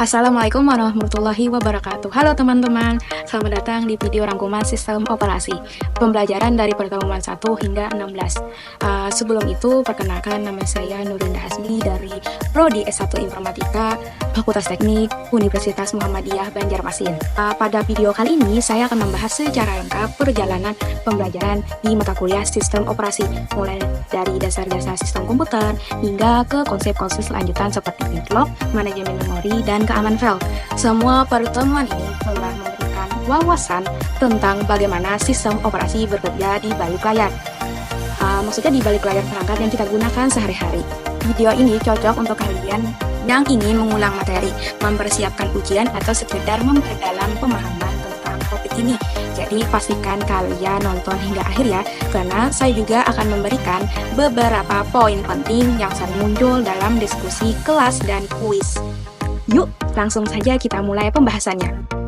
Assalamualaikum warahmatullahi wabarakatuh. Halo teman-teman, selamat datang di video rangkuman sistem operasi pembelajaran dari pertemuan 1 hingga 16. Sebelum itu, perkenalkan nama saya Nurinda Hasbi dari Prodi S1 Informatika, Fakultas Teknik, Universitas Muhammadiyah Banjarmasin. Pada video kali ini, saya akan membahas secara lengkap perjalanan pembelajaran di mata kuliah sistem operasi, mulai dari dasar-dasar sistem komputer hingga ke konsep-konsep lanjutan seperti backlog, manajemen memori, dan keamanan file. Semua pertemuan ini telah memberikan wawasan tentang bagaimana sistem operasi bekerja di balik layar. Maksudnya di balik layar perangkat yang kita gunakan sehari-hari. Video ini cocok untuk kalian yang ingin mengulang materi, mempersiapkan ujian, atau sekedar memperdalam pemahaman tentang topik ini. Jadi pastikan kalian nonton hingga akhir ya, karena saya juga akan memberikan beberapa poin penting yang sering muncul dalam diskusi kelas dan kuis. Yuk, langsung saja kita mulai pembahasannya.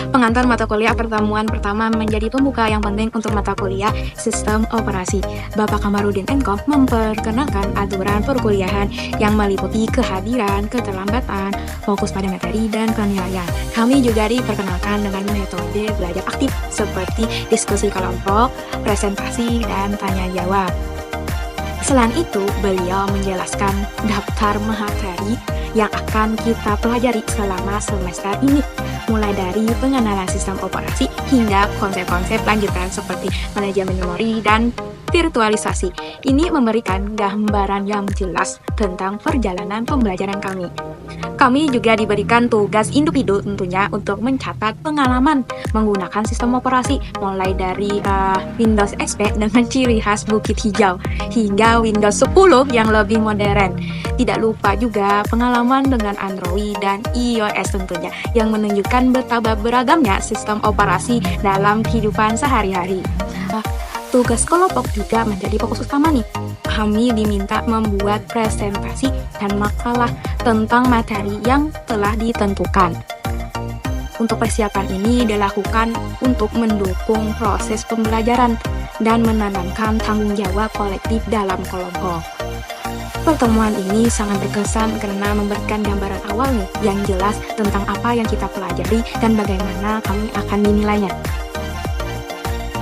Pengantar mata kuliah pertemuan pertama menjadi pembuka yang penting untuk mata kuliah sistem operasi. Bapak Kamarudin Enkom memperkenalkan aturan perkuliahan yang meliputi kehadiran, keterlambatan, fokus pada materi, dan penilaian. Kami juga diperkenalkan dengan metode belajar aktif seperti diskusi kelompok, presentasi, dan tanya jawab. Selain itu, beliau menjelaskan daftar materi yang akan kita pelajari selama semester ini, mulai dari pengenalan sistem operasi hingga konsep-konsep lanjutan seperti manajemen memori dan virtualisasi. Ini memberikan gambaran yang jelas tentang perjalanan pembelajaran kami. Kami juga diberikan tugas individu tentunya untuk mencatat pengalaman menggunakan sistem operasi, mulai dari Windows XP dengan ciri khas bukit hijau hingga Windows 10 yang lebih modern. Tidak lupa juga pengalaman dengan Android dan iOS tentunya, yang menunjukkan betapa beragamnya sistem operasi dalam kehidupan sehari-hari. Tugas kelompok juga menjadi fokus utama nih. Kami diminta membuat presentasi dan makalah tentang materi yang telah ditentukan. Untuk persiapan ini dilakukan untuk mendukung proses pembelajaran dan menanamkan tanggung jawab kolektif dalam kelompok. Pertemuan ini sangat berkesan karena memberikan gambaran awal nih yang jelas tentang apa yang kita pelajari dan bagaimana kami akan dinilainya.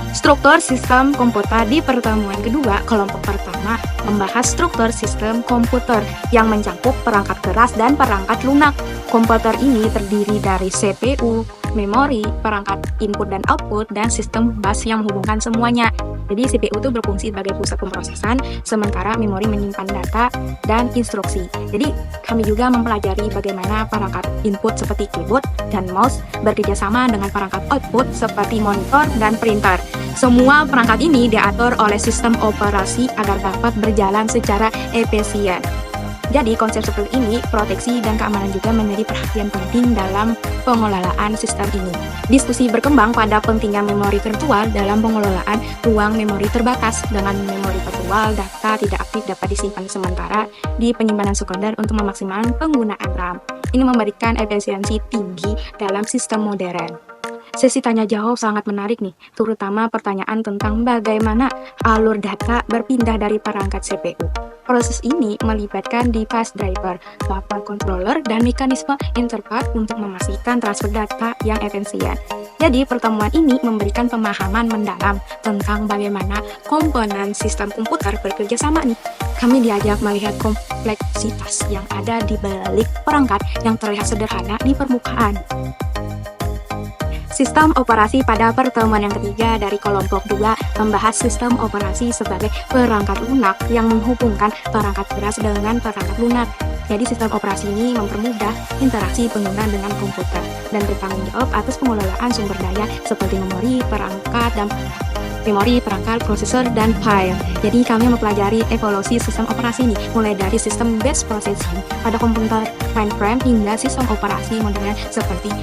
Struktur sistem komputer di pertemuan kedua, kelompok pertama membahas struktur sistem komputer yang mencakup perangkat keras dan perangkat lunak. Komputer ini terdiri dari CPU, memori, perangkat input dan output, dan sistem bus yang menghubungkan semuanya. Jadi CPU itu berfungsi sebagai pusat pemrosesan, sementara memori menyimpan data dan instruksi. Jadi kami juga mempelajari bagaimana perangkat input seperti keyboard dan mouse bekerja sama dengan perangkat output seperti monitor dan printer. Semua perangkat ini diatur oleh sistem operasi agar dapat berjalan secara efisien. Jadi konsep seperti ini, proteksi dan keamanan juga menjadi perhatian penting dalam pengelolaan sistem ini. Diskusi berkembang pada pentingnya memori virtual dalam pengelolaan ruang memori terbatas. Dengan memori virtual, data tidak aktif dapat disimpan sementara di penyimpanan sekunder untuk memaksimalkan penggunaan RAM. Ini memberikan efisiensi tinggi dalam sistem modern. Sesi tanya jawab sangat menarik nih, terutama pertanyaan tentang bagaimana alur data berpindah dari perangkat CPU. Proses ini melibatkan device driver, buffer controller, dan mekanisme interface untuk memastikan transfer data yang efisien. Jadi pertemuan ini memberikan pemahaman mendalam tentang bagaimana komponen sistem komputer bekerja sama nih. Kami diajak melihat kompleksitas yang ada di balik perangkat yang terlihat sederhana di permukaan. Sistem operasi pada pertemuan yang ketiga dari kelompok 2 membahas sistem operasi sebagai perangkat lunak yang menghubungkan perangkat keras dengan perangkat lunak. Jadi sistem operasi ini mempermudah interaksi pengguna dengan komputer dan bertanggung jawab atas pengelolaan sumber daya seperti memori, perangkat, prosesor, dan file. Jadi kami mempelajari evolusi sistem operasi ini, mulai dari sistem batch processing pada komputer mainframe hingga sistem operasi modern seperti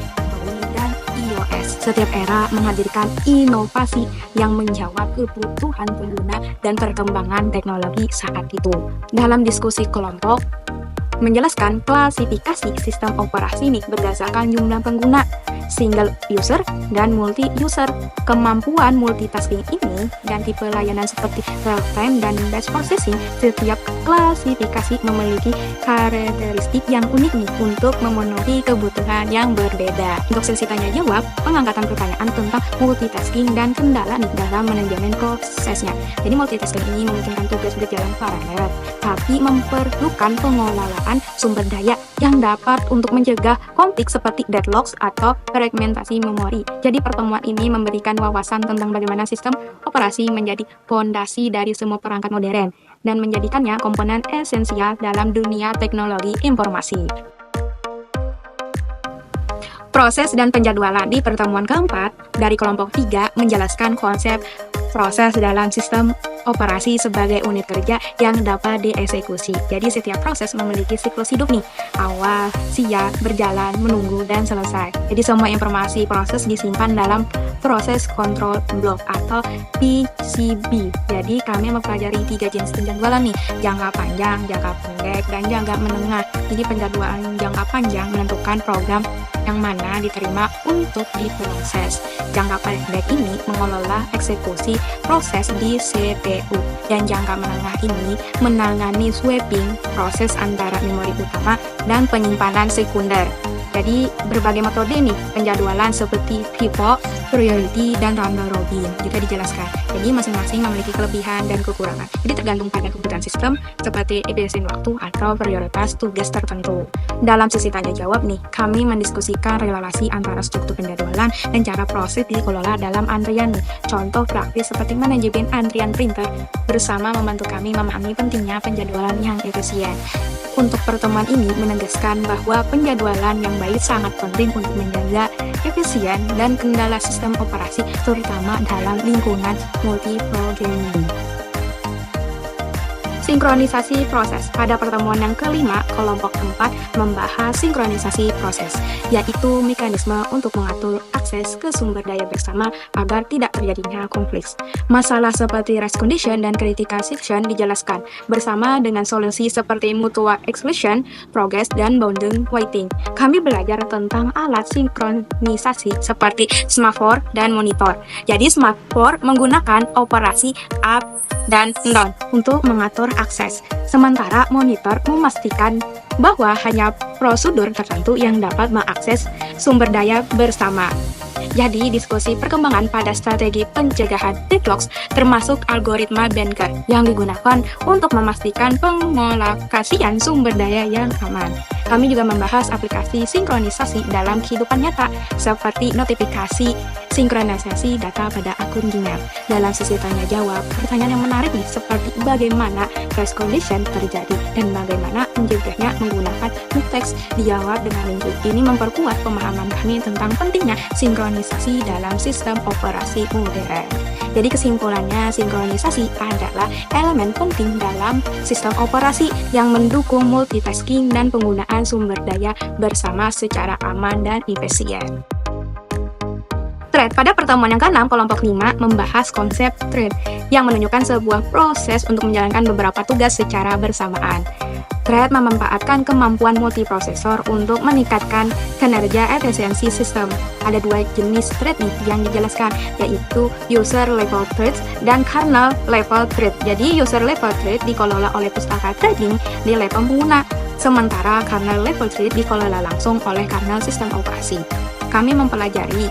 iOS. Setiap era menghadirkan inovasi yang menjawab kebutuhan pengguna dan perkembangan teknologi saat itu. Dalam diskusi kelompok, menjelaskan klasifikasi sistem operasi nih berdasarkan jumlah pengguna, single user dan multi user. Kemampuan multitasking ini dan tipe layanan seperti real time dan batch processing, setiap klasifikasi memiliki karakteristik yang unik nih untuk memenuhi kebutuhan yang berbeda. Untuk sesi tanya jawab, pengangkatan pertanyaan tentang multitasking dan kendala nih dalam manajemen prosesnya. Jadi multitasking ini memungkinkan tugas berjalan paralel, tapi memerlukan pengelolaan sumber daya yang dapat untuk mencegah konflik seperti deadlocks atau fragmentasi memori. Jadi pertemuan ini memberikan wawasan tentang bagaimana sistem operasi menjadi fondasi dari semua perangkat modern dan menjadikannya komponen esensial dalam dunia teknologi informasi. Proses dan penjadwalan di pertemuan keempat dari kelompok 3 menjelaskan konsep proses dalam sistem operasi sebagai unit kerja yang dapat dieksekusi. Jadi setiap proses memiliki siklus hidup nih, awal, siap, berjalan, menunggu, dan selesai. Jadi semua informasi proses disimpan dalam proses control block atau PCB. Jadi kami mempelajari 3 jenis penjadwalan nih, jangka panjang, jangka pendek, dan jangka menengah. Jadi penjadwalan jangka panjang menentukan program yang mana diterima untuk diproses. Jangka pendek ini mengelola eksekusi proses di CPU, dan jangka menengah ini menangani swapping proses antara memori utama dan penyimpanan sekunder. Jadi berbagai metode nih penjadwalan seperti pivot, priority, dan round robin juga dijelaskan. Jadi masing-masing memiliki kelebihan dan kekurangan. Jadi tergantung pada kebutuhan sistem seperti efisien waktu atau prioritas tugas tertentu. Dalam sesi tanya jawab nih, kami mendiskusikan relasi antara struktur penjadwalan dan cara proses dikelola dalam antrian nih. Contoh praktis seperti manajemen antrian printer bersama membantu kami memahami pentingnya penjadwalan yang efisien. Untuk pertemuan ini menegaskan bahwa penjadwalan yang baik sangat penting untuk menjaga efisien dan kendala sistem operasi, terutama dalam lingkungan multi-programming. Sinkronisasi proses. Pada pertemuan yang kelima, kelompok 4 membahas sinkronisasi proses, yaitu mekanisme untuk mengatur akses ke sumber daya bersama agar tidak terjadinya konflik. Masalah seperti race condition dan critical section dijelaskan bersama dengan solusi seperti mutual exclusion, progress, dan bounding waiting. Kami belajar tentang alat sinkronisasi seperti semaphore dan monitor. Jadi semaphore menggunakan operasi up dan down untuk mengatur akses, sementara monitor memastikan bahwa hanya prosedur tertentu yang dapat mengakses sumber daya bersama. Jadi, diskusi perkembangan pada strategi pencegahan deadlocks termasuk algoritma Banker yang digunakan untuk memastikan pengelokasian sumber daya yang aman. Kami juga membahas aplikasi sinkronisasi dalam kehidupan nyata, seperti notifikasi sinkronisasi data pada akun Gmail. Dalam sesi tanya jawab, pertanyaan yang menarik nih seperti bagaimana race condition terjadi dan bagaimana mencegahnya menggunakan teks dijawab dengan link. Ini memperkuat pemahaman kami tentang pentingnya sinkronisasi dalam sistem operasi modern. Jadi kesimpulannya, sinkronisasi adalah elemen penting dalam sistem operasi yang mendukung multitasking dan penggunaan sumber daya bersama secara aman dan efisien. Thread. Pada pertemuan yang ke-6, kelompok 5 membahas konsep thread yang menunjukkan sebuah proses untuk menjalankan beberapa tugas secara bersamaan. Thread memanfaatkan kemampuan multiprosesor untuk meningkatkan kinerja efisiensi sistem. Ada 2 jenis thread nih yang dijelaskan, yaitu user level threads dan kernel level thread. Jadi user level thread dikelola oleh pustaka threading di level pengguna, sementara kernel level thread dikelola langsung oleh kernel sistem operasi. Kami mempelajari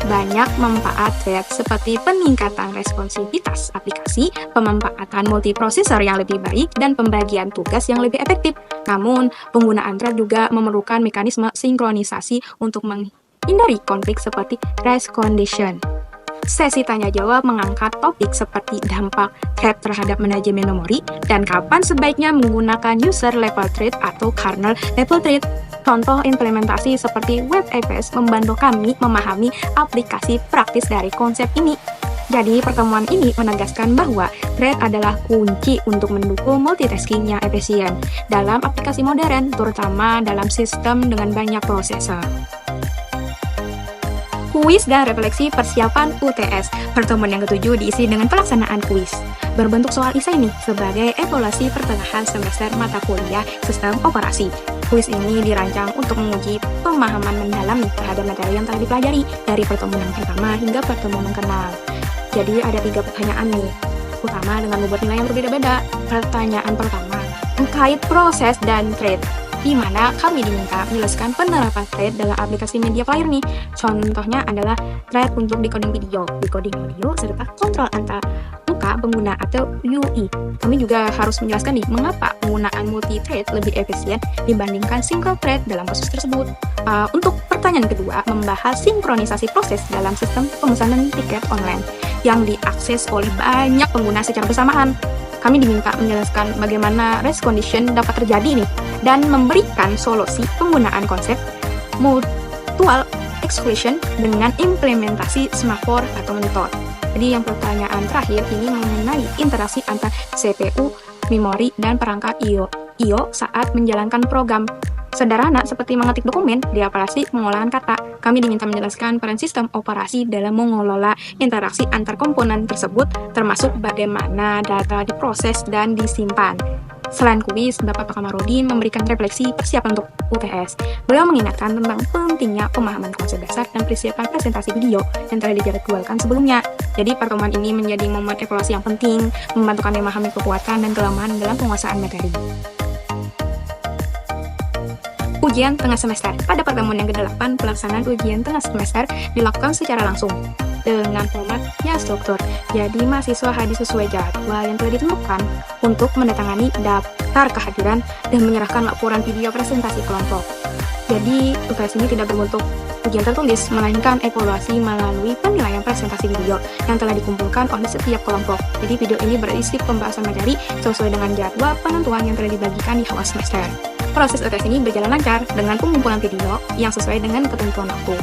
banyak manfaat thread seperti peningkatan responsivitas aplikasi, pemanfaatan multiprosesor yang lebih baik, dan pembagian tugas yang lebih efektif. Namun, penggunaan thread juga memerlukan mekanisme sinkronisasi untuk menghindari konflik seperti race condition. Sesi tanya jawab mengangkat topik seperti dampak thread terhadap manajemen memori dan kapan sebaiknya menggunakan user level thread atau kernel level thread. Contoh implementasi seperti WebFS membantu kami memahami aplikasi praktis dari konsep ini. Jadi, pertemuan ini menegaskan bahwa thread adalah kunci untuk mendukung multitasking yang efisien dalam aplikasi modern, terutama dalam sistem dengan banyak prosesor. Kuis dan refleksi persiapan UTS. Pertemuan yang ketujuh diisi dengan pelaksanaan kuis berbentuk soal isai nih sebagai evaluasi pertengahan semester mata kuliah sistem operasi. Kuis ini dirancang untuk menguji pemahaman mendalam nih terhadap materi yang telah dipelajari dari pertemuan yang pertama hingga pertemuan yang keenam. Jadi ada 3 pertanyaan nih, utama dengan membuat nilai yang berbeda-beda. Pertanyaan pertama terkait proses dan thread, di mana kami diminta menjelaskan penerapan thread dalam aplikasi media player nih. Contohnya adalah thread untuk decoding video, serta kontrol antar muka pengguna atau UI. Kami juga harus menjelaskan nih mengapa penggunaan multi-thread lebih efisien dibandingkan single thread dalam kasus tersebut. Untuk pertanyaan kedua, membahas sinkronisasi proses dalam sistem pemesanan tiket online yang diakses oleh banyak pengguna secara bersamaan. Kami diminta menjelaskan bagaimana race condition dapat terjadi nih dan memberikan solusi penggunaan konsep mutual exclusion dengan implementasi semafor atau monitor. Jadi yang pertanyaan terakhir ini mengenai interaksi antar CPU, memori, dan perangkat I/O saat menjalankan program sederhana seperti mengetik dokumen di aplikasi pengolahan kata. Kami diminta menjelaskan peran sistem operasi dalam mengelola interaksi antar komponen tersebut, termasuk bagaimana data diproses dan disimpan. Selain kuis, Bapak Kamarudin memberikan refleksi persiapan untuk UTS. Beliau mengingatkan tentang pentingnya pemahaman konsep dasar dan persiapan presentasi video yang telah dijadwalkan sebelumnya. Jadi pertemuan ini menjadi momen evaluasi yang penting, membantu kami memahami kekuatan dan kelemahan dalam penguasaan materi. Ujian tengah semester. Pada pertemuan yang ke-8, pelaksanaan ujian tengah semester dilakukan secara langsung dengan format yang struktur. Jadi mahasiswa hadir sesuai jadwal yang telah ditentukan untuk menandatangani daftar kehadiran dan menyerahkan laporan video presentasi kelompok. Jadi UTS ini tidak berbentuk ujian tertulis, melainkan evaluasi melalui penilaian presentasi video yang telah dikumpulkan oleh setiap kelompok. Jadi video ini berisi pembahasan materi sesuai dengan jadwal penentuan yang telah dibagikan di awal semester. Proses UTS ini berjalan lancar dengan pengumpulan video yang sesuai dengan ketentuan waktu.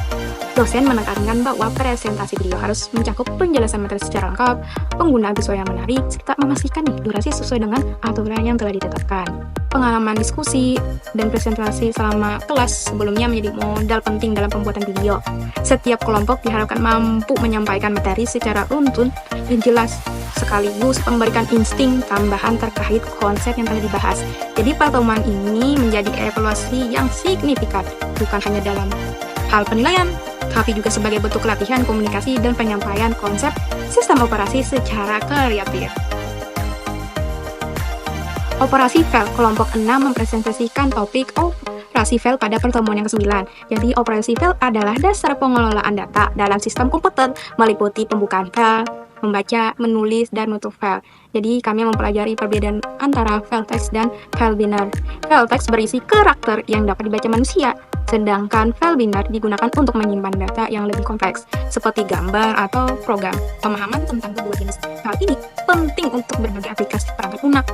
Dosen menekankan bahwa presentasi video harus mencakup penjelasan materi secara lengkap, penggunaan visual yang menarik, serta memastikan durasi sesuai dengan aturan yang telah ditetapkan. Pengalaman diskusi dan presentasi selama kelas sebelumnya menjadi modal penting dalam pembuatan video. Setiap kelompok diharapkan mampu menyampaikan materi secara runtun dan jelas, sekaligus memberikan insting tambahan terkait konsep yang telah dibahas. Jadi pertemuan ini menjadi evaluasi yang signifikan, bukan hanya dalam hal penilaian, tapi juga sebagai bentuk latihan komunikasi dan penyampaian konsep sistem operasi secara kreatif. Operasi fail kelompok 6 mempresentasikan topik operasi fail pada pertemuan yang ke-9. Jadi operasi fail adalah dasar pengelolaan data dalam sistem komputer, meliputi pembukaan file, membaca, menulis, dan menutup file. Jadi kami mempelajari perbedaan antara file text dan file binary. File text berisi karakter yang dapat dibaca manusia, sedangkan file binary digunakan untuk menyimpan data yang lebih kompleks, seperti gambar atau program. Pemahaman tentang kedua jenis file ini penting untuk berbagai aplikasi perangkat lunak.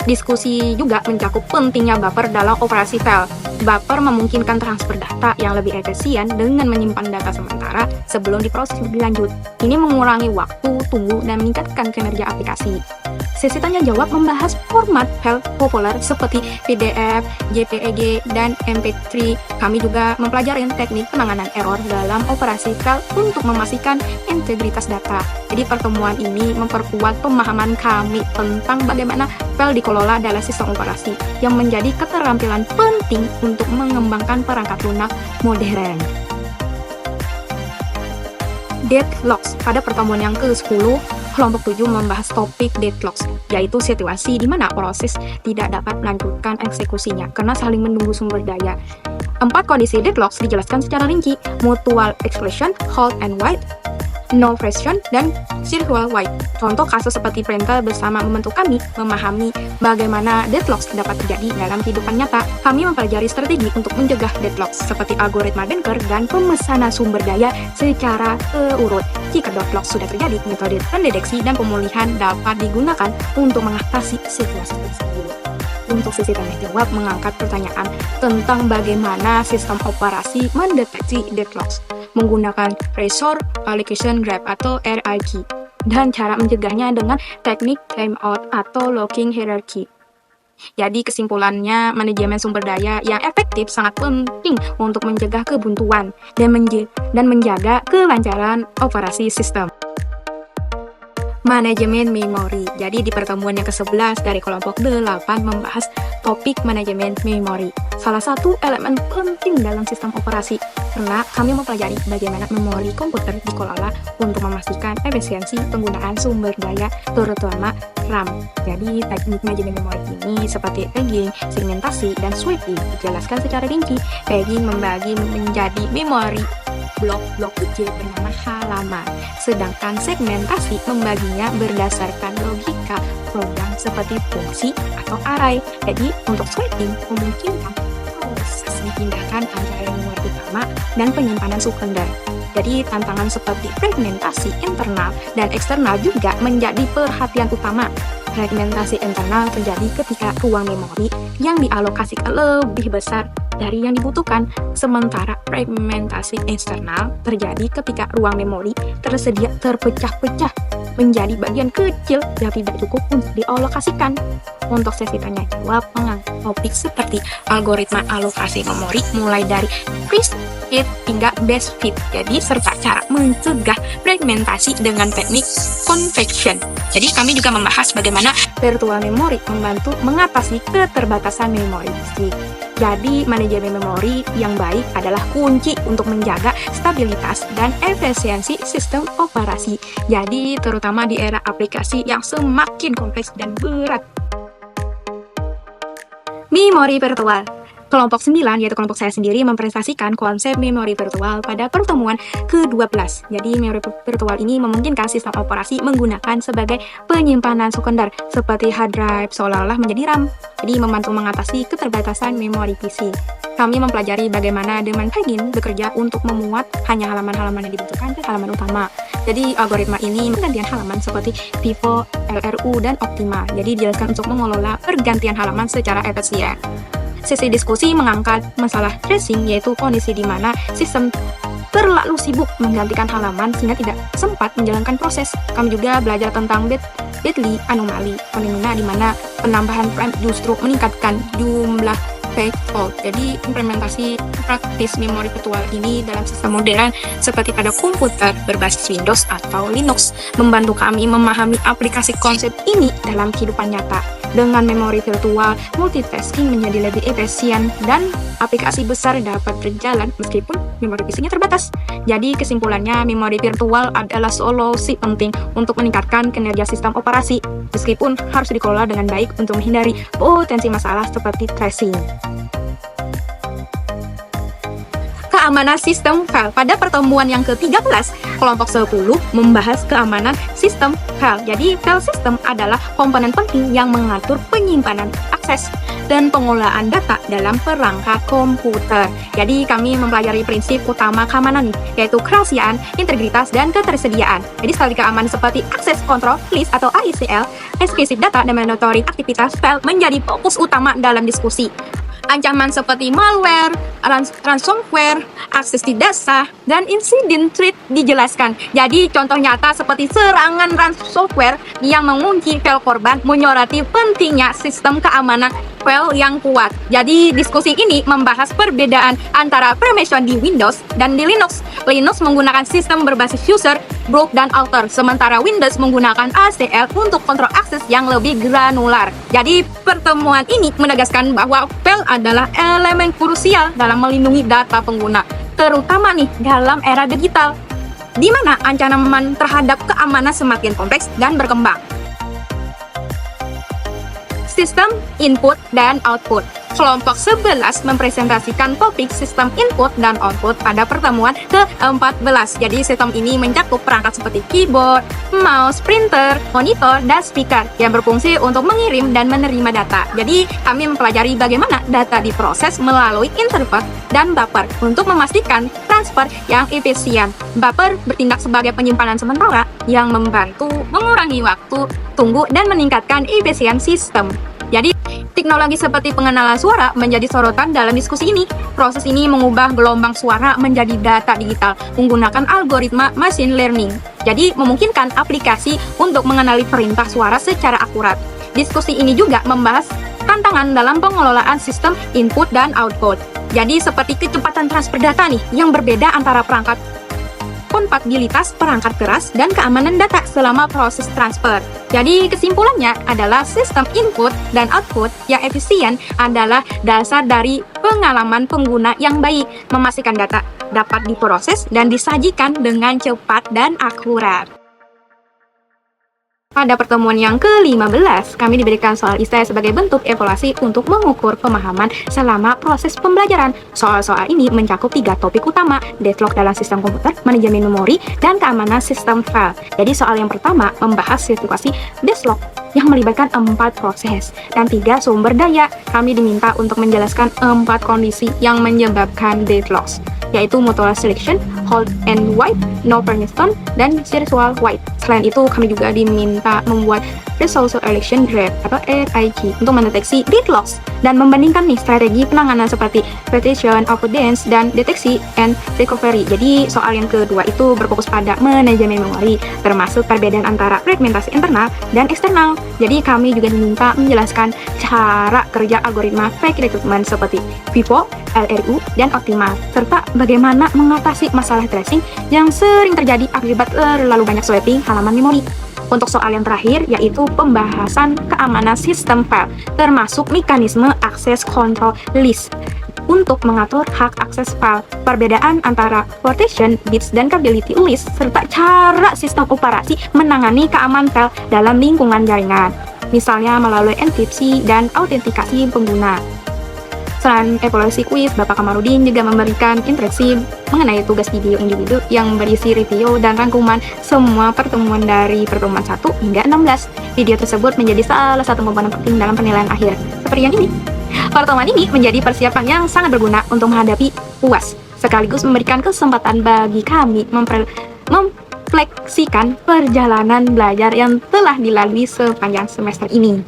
Diskusi juga mencakup pentingnya buffer dalam operasi file. Buffer memungkinkan transfer data yang lebih efisien dengan menyimpan data sementara sebelum diproses lebih lanjut. Ini mengurangi waktu tunggu dan meningkatkan kinerja aplikasi. Sesi tanya jawab membahas format file populer seperti PDF, JPEG, dan MP3. Kami juga mempelajari teknik penanganan error dalam operasi file untuk memastikan integritas data. Jadi pertemuan ini memperkuat pemahaman kami tentang bagaimana file dikelola dalam sistem operasi yang menjadi keterampilan penting untuk mengembangkan perangkat lunak modern. Deadlocks. Pada pertemuan yang ke-10, kelompok 7 membahas topik deadlocks, yaitu situasi di mana proses tidak dapat melanjutkan eksekusinya karena saling menunggu sumber daya. 4 kondisi deadlocks dijelaskan secara rinci: mutual exclusion, hold and wait, no friction, dan circular wait. Contoh kasus seperti printer bersama membantu kami memahami bagaimana deadlocks dapat terjadi dalam kehidupan nyata. Kami mempelajari strategi untuk mencegah deadlocks seperti algoritma Denker dan pemesanan sumber daya secara urut. Jika deadlocks sudah terjadi, metode pendeteksi dan pemulihan dapat digunakan untuk mengatasi situasi tersebut. Untuk sesi tanya jawab mengangkat pertanyaan tentang bagaimana sistem operasi mendeteksi deadlocks menggunakan Resource Allocation Graph atau RAG, dan cara mencegahnya dengan teknik timeout atau locking hierarchy. Jadi kesimpulannya, manajemen sumber daya yang efektif sangat penting untuk mencegah kebuntuan dan menjaga kelancaran operasi sistem. Manajemen memori. Jadi di pertemuan yang ke-11 dari kelompok 8 membahas topik manajemen memori. Salah satu elemen penting dalam sistem operasi karena kami mempelajari bagaimana memori komputer dikelola untuk memastikan efisiensi penggunaan sumber daya terutama RAM. Jadi teknik manajemen memori ini seperti tagging, segmentasi, dan sweeping dijelaskan secara rinci. Tagging membagi menjadi memori blok-blok kecil bernama halaman, sedangkan segmentasi membaginya berdasarkan logika program seperti fungsi atau array. Jadi untuk sweeping memungkinkan proses dipindahkan antara memori utama dan penyimpanan sekunder. Jadi tantangan seperti fragmentasi internal dan eksternal juga menjadi perhatian utama. Fragmentasi internal terjadi ketika ruang memori yang dialokasikan lebih besar dari yang dibutuhkan, sementara fragmentasi eksternal terjadi ketika ruang memori tersedia terpecah-pecah menjadi bagian kecil yang tidak cukup untuk dialokasikan. Untuk sesi tanya jawab mengangkat topik seperti algoritma alokasi memori mulai dari first fit hingga best fit. Jadi serta cara mencegah fragmentasi dengan teknik convection. Jadi kami juga membahas bagaimana virtual memory membantu mengatasi keterbatasan memori fisik. Jadi manajemen memori yang baik adalah kunci untuk menjaga stabilitas dan efisiensi sistem operasi. Jadi terutama di era aplikasi yang semakin kompleks dan berat. Memori virtual. Kelompok 9, yaitu kelompok saya sendiri, mempresentasikan konsep memori virtual pada pertemuan ke-12. Jadi, memori virtual ini memungkinkan sistem operasi menggunakan sebagai penyimpanan sekunder, seperti hard drive seolah-olah menjadi RAM. Jadi, membantu mengatasi keterbatasan memori PC. Kami mempelajari bagaimana Deman Hagin bekerja untuk memuat hanya halaman-halaman yang dibutuhkan ke halaman utama. Jadi, algoritma ini pergantian halaman seperti Vivo, LRU, dan Optima. Jadi, dijelaskan untuk mengelola pergantian halaman secara efisien. Sesi diskusi mengangkat masalah tracing, yaitu kondisi di mana sistem terlalu sibuk menggantikan halaman sehingga tidak sempat menjalankan proses. Kami juga belajar tentang deadly anomaly, fenomena di mana penambahan frame justru meningkatkan jumlah page fault. Jadi implementasi praktis memori virtual ini dalam sistem modern seperti pada komputer berbasis Windows atau Linux membantu kami memahami aplikasi konsep ini dalam kehidupan nyata. Dengan memori virtual, multitasking menjadi lebih efisien dan aplikasi besar dapat berjalan meskipun memori PC-nya terbatas. Jadi kesimpulannya, memori virtual adalah solusi penting untuk meningkatkan kinerja sistem operasi, meskipun harus dikelola dengan baik untuk menghindari potensi masalah seperti tracing. Keamanan sistem file. Pada pertemuan yang ke-13, kelompok 10 membahas keamanan sistem file. Jadi, file system adalah komponen penting yang mengatur penyimpanan, akses, dan pengolahan data dalam perangkat komputer. Jadi, kami mempelajari prinsip utama keamanan, yaitu kerahasiaan, integritas, dan ketersediaan. Jadi, sekali keamanan seperti akses control list atau AICL, exclusive data, dan monitoring aktivitas file menjadi fokus utama dalam diskusi. Ancaman seperti malware, ransomware, akses tidak sah, dan insiden threat dijelaskan. Jadi contoh nyata seperti serangan ransomware yang mengunci file korban menyoroti pentingnya sistem keamanan file yang kuat. Jadi diskusi ini membahas perbedaan antara permission di Windows dan di Linux. Linux menggunakan sistem berbasis user, group, dan alter, sementara Windows menggunakan ACL untuk kontrol akses yang lebih granular. Jadi pertemuan ini menegaskan bahwa file adalah elemen krusial dalam melindungi data pengguna, terutama nih dalam era digital, di mana ancaman terhadap keamanan semakin kompleks dan berkembang. Sistem input dan output. Kelompok 11 mempresentasikan topik sistem input dan output pada pertemuan ke-14. Jadi sistem ini mencakup perangkat seperti keyboard, mouse, printer, monitor, dan speaker yang berfungsi untuk mengirim dan menerima data. Jadi kami mempelajari bagaimana data diproses melalui interpret dan buffer untuk memastikan transfer yang efisien. Buffer bertindak sebagai penyimpanan sementara yang membantu mengurangi waktu tunggu dan meningkatkan efisiensi sistem. Jadi, teknologi seperti pengenalan suara menjadi sorotan dalam diskusi ini. Proses ini mengubah gelombang suara menjadi data digital menggunakan algoritma machine learning. Jadi, memungkinkan aplikasi untuk mengenali perintah suara secara akurat. Diskusi ini juga membahas tantangan dalam pengelolaan sistem input dan output. Jadi seperti kecepatan transfer data nih yang berbeda antara perangkat, kompatibilitas perangkat keras, dan keamanan data selama proses transfer. Jadi kesimpulannya adalah sistem input dan output yang efisien adalah dasar dari pengalaman pengguna yang baik, memastikan data dapat diproses dan disajikan dengan cepat dan akurat. Pada pertemuan yang ke-15, kami diberikan soal esai sebagai bentuk evaluasi untuk mengukur pemahaman selama proses pembelajaran. Soal-soal ini mencakup 3 topik utama, deadlock dalam sistem komputer, manajemen memori, dan keamanan sistem file. Jadi soal yang pertama membahas situasi deadlock yang melibatkan 4 proses dan 3 sumber daya. Kami diminta untuk menjelaskan 4 kondisi yang menyebabkan deadlocks, yaitu mutual selection, hold and wait, no permission, dan virtual wait. Selain itu, kami juga diminta membuat Resolution Election Draft atau RIG untuk mendeteksi deadlocks dan membandingkan nih strategi penanganan seperti petition, avoidance, dan deteksi and recovery. Jadi soal yang kedua itu berfokus pada manajemen memori, termasuk perbedaan antara fragmentasi internal dan eksternal. Jadi kami juga diminta menjelaskan cara kerja algoritma fake recruitment seperti FIFO, LRU, dan Optimal, serta bagaimana mengatasi masalah tracing yang sering terjadi akibat terlalu banyak swapping halaman memori. Untuk soal yang terakhir, yaitu pembahasan keamanan sistem file, termasuk mekanisme akses control list untuk mengatur hak akses file, perbedaan antara partition, bits, dan capability list, serta cara sistem operasi menangani keamanan file dalam lingkungan jaringan, misalnya melalui enkripsi dan autentikasi pengguna. Selain evaluasi kuis, Bapak Kamarudin juga memberikan interaksi mengenai tugas video individu yang berisi review dan rangkuman semua pertemuan dari pertemuan 1 hingga 16. Video tersebut menjadi salah satu komponen penting dalam penilaian akhir. Seperti yang ini. Pertemuan ini menjadi persiapan yang sangat berguna untuk menghadapi UAS, sekaligus memberikan kesempatan bagi kami memfleksikan perjalanan belajar yang telah dilalui sepanjang semester ini.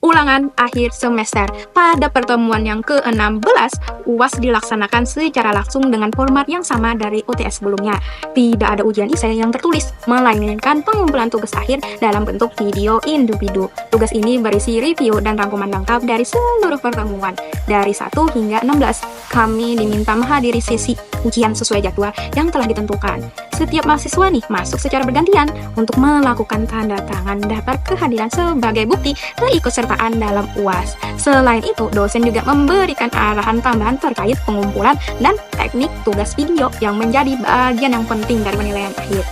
Ulangan akhir semester. Pada pertemuan yang ke-16, UAS dilaksanakan secara langsung dengan format yang sama dari UTS sebelumnya. Tidak ada ujian esai yang tertulis, melainkan pengumpulan tugas akhir dalam bentuk video individu. Tugas ini berisi review dan rangkuman lengkap dari seluruh pertemuan. Dari 1 hingga 16, kami diminta menghadiri sesi ujian sesuai jadwal yang telah ditentukan. Setiap mahasiswa nih masuk secara bergantian untuk melakukan tanda tangan daftar kehadiran sebagai bukti keikutsertaan dalam UAS. Selain itu, dosen juga memberikan arahan tambahan terkait pengumpulan dan teknik tugas video yang menjadi bagian yang penting dari penilaian akhir.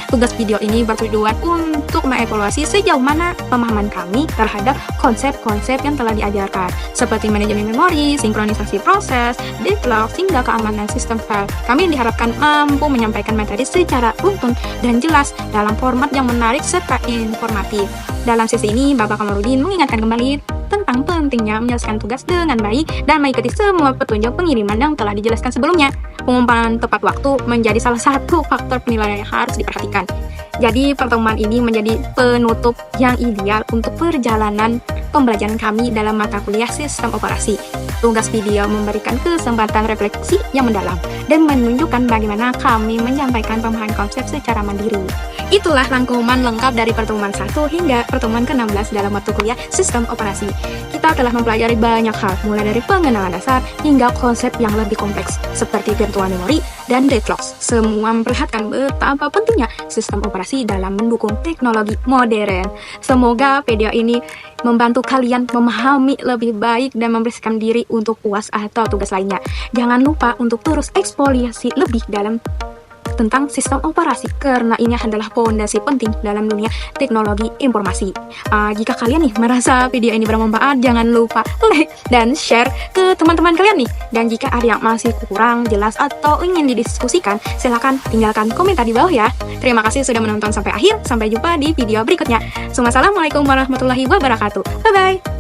Tugas video ini bertujuan untuk mengevaluasi sejauh mana pemahaman kami terhadap konsep-konsep yang telah diajarkan, seperti manajemen memori, sinkronisasi proses, deadlock, hingga keamanan sistem file. Kami diharapkan mampu menyampaikan materi secara runtun dan jelas dalam format yang menarik serta informatif. Dalam sesi ini, Bapak Kamarudin mengingatkan kembali tentang pentingnya menyelesaikan tugas dengan baik dan mengikuti semua petunjuk pengiriman yang telah dijelaskan sebelumnya. Pengumpulan tepat waktu menjadi salah satu faktor penilaian yang harus diperhatikan. Jadi pertemuan ini menjadi penutup yang ideal untuk perjalanan pembelajaran kami dalam mata kuliah sistem operasi. Tugas video memberikan kesempatan refleksi yang mendalam dan menunjukkan bagaimana kami menyampaikan pemahaman konsep secara mandiri. Itulah rangkuman lengkap dari pertemuan 1 hingga pertemuan ke-16 dalam mata kuliah sistem operasi. Kita telah mempelajari banyak hal, mulai dari pengenalan dasar hingga konsep yang lebih kompleks, seperti virtual memory dan deadlocks. Semua memperlihatkan betapa pentingnya sistem operasi dalam mendukung teknologi modern. Semoga video ini membantu kalian memahami lebih baik dan membersihkan diri untuk UAS atau tugas lainnya. Jangan lupa untuk terus eksplorasi lebih dalam tentang sistem operasi, karena ini adalah fondasi penting dalam dunia teknologi informasi. Jika kalian nih merasa video ini bermanfaat, jangan lupa like dan share ke teman-teman kalian nih. Dan jika ada yang masih kurang jelas atau ingin didiskusikan, silahkan tinggalkan komentar di bawah ya. Terima kasih sudah menonton sampai akhir. Sampai jumpa di video berikutnya. Assalamualaikum warahmatullahi wabarakatuh. Bye-bye.